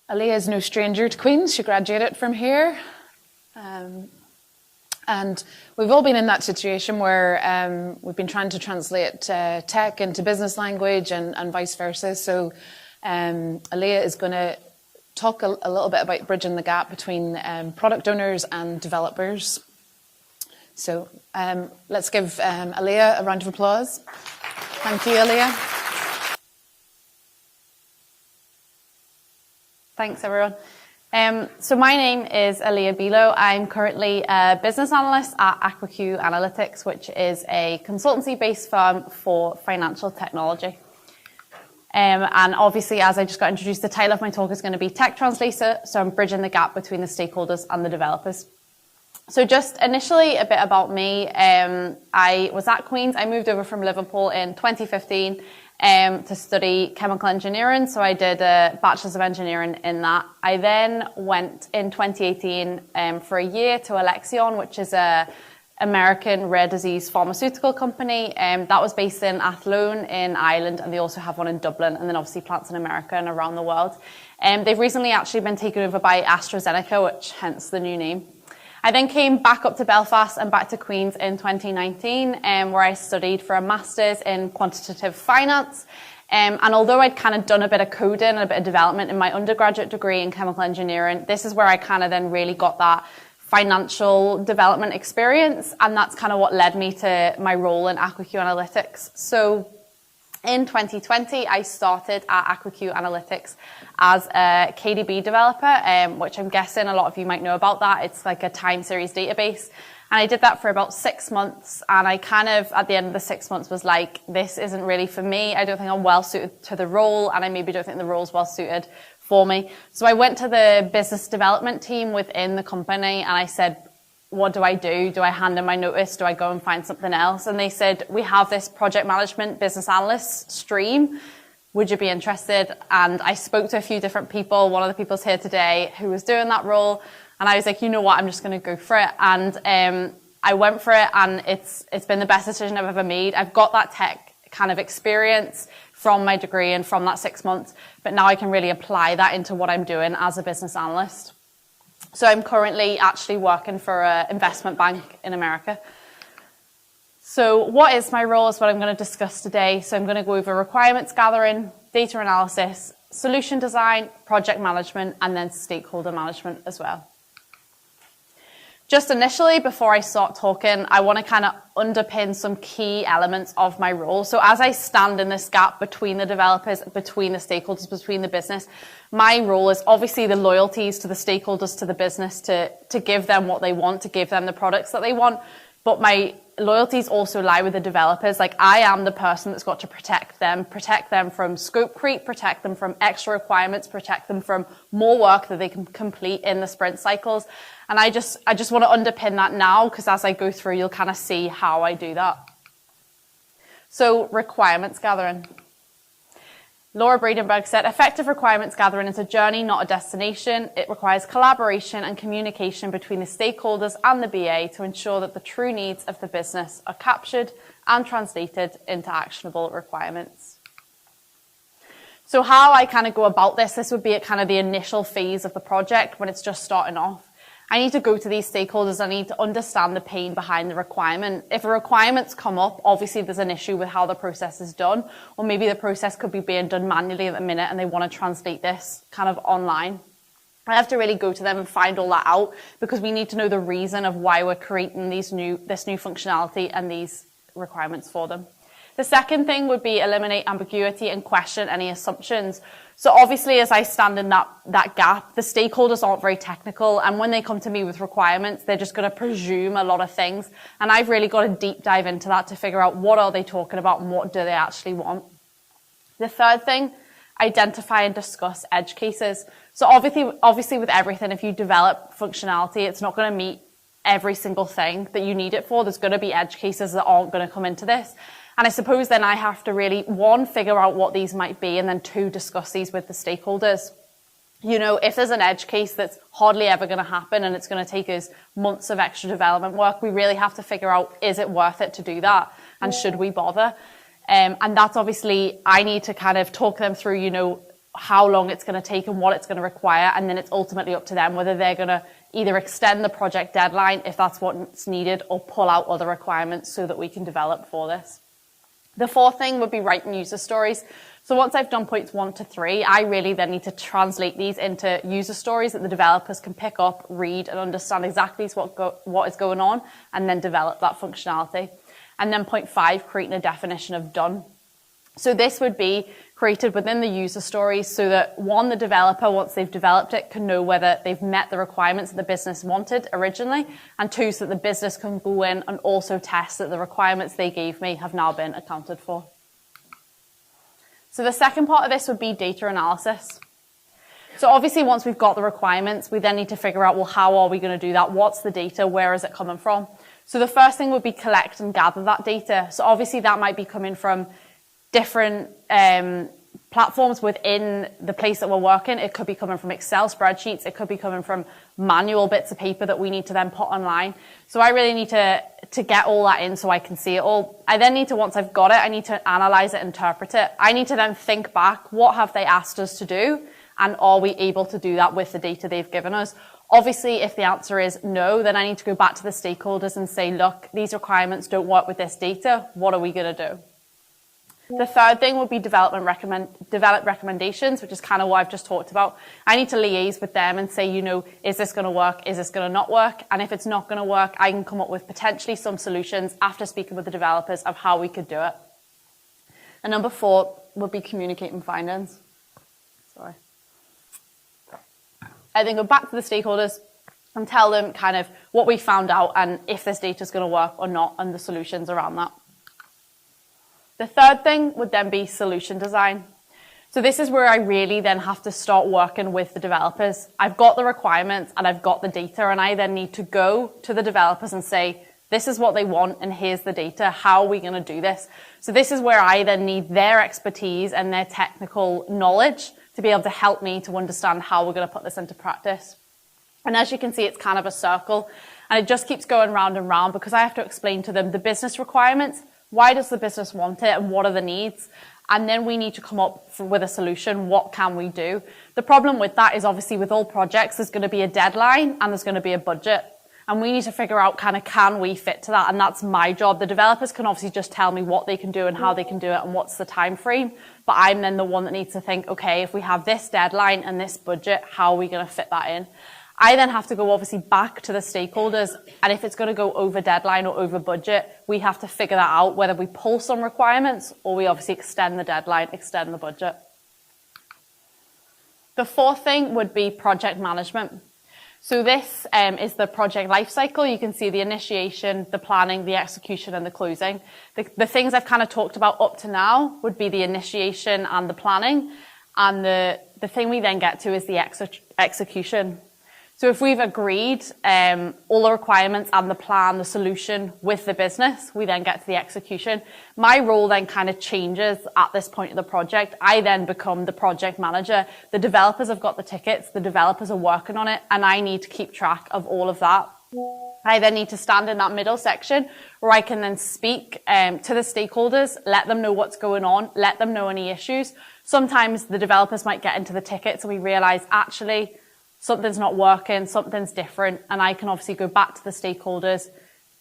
Aliyah is no stranger to Queen's. She graduated from here. And we've all been in that situation where we've been trying to translate tech into business language and vice versa. So Aliyah is going to talk a little bit about bridging the gap between product owners and developers. So let's give Aliyah a round of applause. Thank you, Aliyah. Thanks, everyone. So my name is Aliyah Billeau. I'm currently a business analyst at AquaQ Analytics, which is a consultancy-based firm for financial technology. And obviously, as I just got introduced, the title of my talk is going to be Tech Translator, so I'm bridging the gap between the stakeholders and the developers. So just initially, a bit about me. I was at Queen's. I moved over from Liverpool in 2015 to study chemical engineering. So I did a Bachelor's of Engineering in that. I then went in 2018 for a year to Alexion, which is a American rare disease pharmaceutical company. That was based in Athlone in Ireland, and they also have one in Dublin, and then obviously plants in America and around the world. They've recently actually been taken over by AstraZeneca, which hence the new name. I then came back up to Belfast and back to Queen's in 2019, where I studied for a master's in quantitative finance. And although I'd kind of done a bit of coding and a bit of development in my undergraduate degree in chemical engineering, this is where I kind of then really got that financial development experience. And that's kind of what led me to my role in AquaQ Analytics. So in 2020, I started at AquaQ Analytics as a KDB developer, which I'm guessing a lot of you might know about that. It's like a time series database. And I did that for about 6 months. And I kind of, at the end of the 6 months, was like, this isn't really for me. I don't think I'm well suited to the role. And I maybe don't think the role's well suited for me. So I went to the business development team within the company and I said, what do I do? Do I hand in my notice? Do I go and find something else? And they said, we have this project management business analyst stream. Would you be interested? And I spoke to a few different people. One of the people's here today who was doing that role. And I was like, you know what? I'm just going to go for it. And I went for it, and it's been the best decision I've ever made. I've got that tech kind of experience from my degree and from that 6 months, but now I can really apply that into what I'm doing as a business analyst. So I'm currently actually working for an investment bank in America. So what is my role is what I'm going to discuss today. So I'm going to go over requirements gathering, data analysis, solution design, project management, and then stakeholder management as well. Just initially, before I start talking, I want to kind of underpin some key elements of my role. So as I stand in this gap between the developers, between the stakeholders, between the business, my role is obviously the loyalties to the stakeholders, to the business, to give them what they want, to give them the products that they want. But my loyalties also lie with the developers. Like, I am the person that's got to protect them from scope creep, protect them from extra requirements, protect them from more work that they can complete in the sprint cycles. And I just want to underpin that now, because as I go through, you'll kind of see how I do that. So requirements gathering. Laura Breedenberg said, effective requirements gathering is a journey, not a destination. It requires collaboration and communication between the stakeholders and the BA to ensure that the true needs of the business are captured and translated into actionable requirements. So how I kind of go about this would be at kind of the initial phase of the project when it's just starting off. I need to go to these stakeholders. I need to understand the pain behind the requirement. If a requirement's come up, obviously there's an issue with how the process is done, or maybe the process could be being done manually at the minute and they want to translate this kind of online. I have to really go to them and find all that out, because we need to know the reason of why we're creating this new functionality and these requirements for them. The second thing would be eliminate ambiguity and question any assumptions. So obviously, as I stand in that gap, the stakeholders aren't very technical. And when they come to me with requirements, they're just going to presume a lot of things. And I've really got to deep dive into that to figure out what are they talking about and what do they actually want. The third thing, identify and discuss edge cases. So obviously with everything, if you develop functionality, it's not going to meet every single thing that you need it for. There's going to be edge cases that aren't going to come into this. And I suppose then I have to really, one, figure out what these might be, and then two, discuss these with the stakeholders. You know, if there's an edge case that's hardly ever going to happen and it's going to take us months of extra development work, we really have to figure out, is it worth it to do that? And should we bother? And that's obviously, I need to kind of talk them through, you know, how long it's going to take and what it's going to require, and then it's ultimately up to them whether they're going to either extend the project deadline if that's what's needed or pull out other requirements so that we can develop for this. The fourth thing would be writing user stories. So once I've done points 1 to 3, I really then need to translate these into user stories that the developers can pick up, read, and understand exactly what is going on, and then develop that functionality. And then point 5, creating a definition of done. So this would be created within the user stories so that, one, the developer, once they've developed it, can know whether they've met the requirements that the business wanted originally, and 2, so that the business can go in and also test that the requirements they gave me have now been accounted for. So the second part of this would be data analysis. So obviously once we've got the requirements, we then need to figure out, well, how are we going to do that? What's the data? Where is it coming from? So the first thing would be collect and gather that data. So obviously that might be coming from different platforms within the place that we're working. It could be coming from Excel spreadsheets. It could be coming from manual bits of paper that we need to then put online. So I really need to get all that in so I can see it all. I then need to, once I've got it, I need to analyze it, interpret it. I need to then think back, what have they asked us to do? And are we able to do that with the data they've given us? Obviously, if the answer is no, then I need to go back to the stakeholders and say, look, these requirements don't work with this data. What are we going to do? The third thing would be develop recommendations, which is kind of what I've just talked about. I need to liaise with them and say, is this going to work? Is this going to not work? And if it's not going to work, I can come up with potentially some solutions after speaking with the developers of how we could do it. And number 4 would be communicating findings. Sorry. I then go back to the stakeholders and tell them kind of what we found out and if this data is going to work or not and the solutions around that. The third thing would then be solution design. So this is where I really then have to start working with the developers. I've got the requirements and I've got the data, and I then need to go to the developers and say, this is what they want and here's the data. How are we going to do this? So this is where I then need their expertise and their technical knowledge to be able to help me to understand how we're going to put this into practice. And as you can see, it's kind of a circle, and it just keeps going round and round because I have to explain to them the business requirements. Why does the business want it and what are the needs? And then we need to come up with a solution. What can we do? The problem with that is obviously with all projects, there's going to be a deadline and there's going to be a budget. And we need to figure out can we fit to that? And that's my job. The developers can obviously just tell me what they can do and how they can do it and what's the time frame. But I'm then the one that needs to think, okay, if we have this deadline and this budget, how are we going to fit that in? I then have to go obviously back to the stakeholders, and if it's going to go over deadline or over budget, we have to figure that out, whether we pull some requirements or we obviously extend the deadline, extend the budget. The fourth thing would be project management. So this is the project lifecycle. You can see the initiation, the planning, the execution, and the closing. The things I've kind of talked about up to now would be the initiation and the planning, and the thing we then get to is the execution. So if we've agreed all the requirements and the plan, the solution with the business, we then get to the execution. My role then kind of changes at this point of the project. I then become the project manager. The developers have got the tickets, the developers are working on it, and I need to keep track of all of that. I then need to stand in that middle section where I can then speak to the stakeholders, let them know what's going on, let them know any issues. Sometimes the developers might get into the tickets and we realize actually something's not working, something's different, and I can obviously go back to the stakeholders,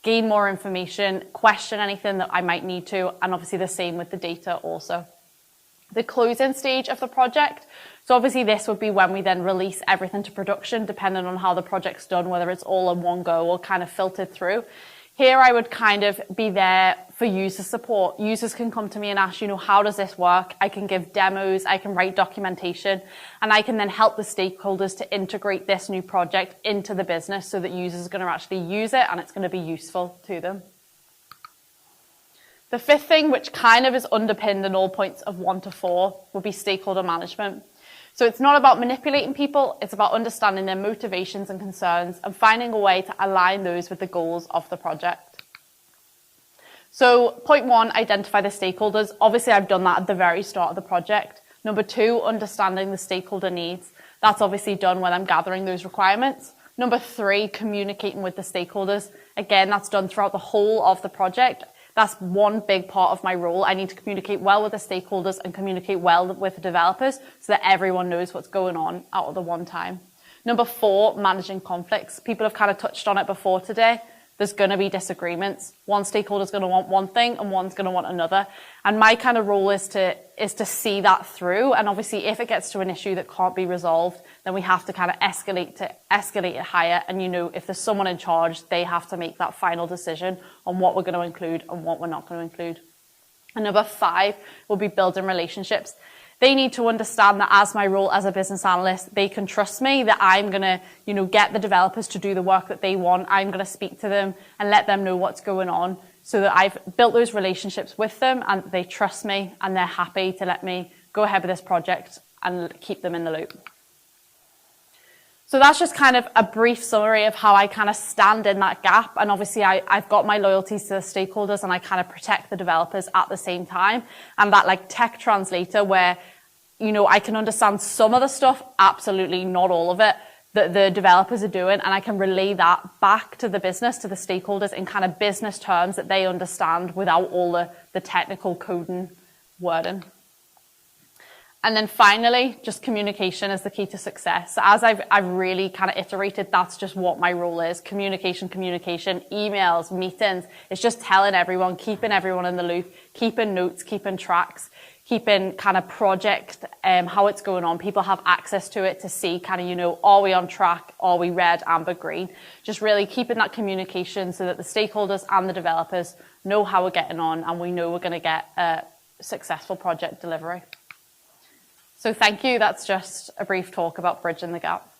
gain more information, question anything that I might need to, and obviously the same with the data also. The closing stage of the project, so obviously this would be when we then release everything to production, depending on how the project's done, whether it's all in one go or kind of filtered through. Here I would kind of be there for user support. Users can come to me and ask, how does this work? I can give demos, I can write documentation, and I can then help the stakeholders to integrate this new project into the business so that users are going to actually use it and it's going to be useful to them. The fifth thing, which kind of is underpinned in all points of 1 to 4, would be stakeholder management. So it's not about manipulating people, it's about understanding their motivations and concerns and finding a way to align those with the goals of the project. So point 1, identify the stakeholders. Obviously I've done that at the very start of the project. Number 2, understanding the stakeholder needs. That's obviously done when I'm gathering those requirements. Number 3, communicating with the stakeholders. Again, that's done throughout the whole of the project. That's one big part of my role. I need to communicate well with the stakeholders and communicate well with the developers so that everyone knows what's going on out of the one time. Number 4, managing conflicts. People have kind of touched on it before today. There's going to be disagreements. One stakeholder is going to want one thing and one's going to want another. And my kind of role is to see that through. And obviously, if it gets to an issue that can't be resolved, then we have to kind of escalate it higher. And, if there's someone in charge, they have to make that final decision on what we're going to include and what we're not going to include. And number 5 will be building relationships. They need to understand that as my role as a business analyst, they can trust me, that I'm going to, get the developers to do the work that they want. I'm going to speak to them and let them know what's going on so that I've built those relationships with them and they trust me and they're happy to let me go ahead with this project and keep them in the loop. So that's just kind of a brief summary of how I kind of stand in that gap. And obviously I've got my loyalties to the stakeholders and I kind of protect the developers at the same time. And that like tech translator where, I can understand some of the stuff, absolutely not all of it, that the developers are doing. And I can relay that back to the business, to the stakeholders in kind of business terms that they understand without all the technical coding wording. And then finally, just communication is the key to success. So as I've really kind of iterated, that's just what my role is. Communication, emails, meetings. It's just telling everyone, keeping everyone in the loop, keeping notes, keeping tracks, keeping kind of project, how it's going on. People have access to it to see kind of, are we on track? Are we red, amber, green? Just really keeping that communication so that the stakeholders and the developers know how we're getting on and we know we're going to get a successful project delivery. So thank you. That's just a brief talk about bridging the gap.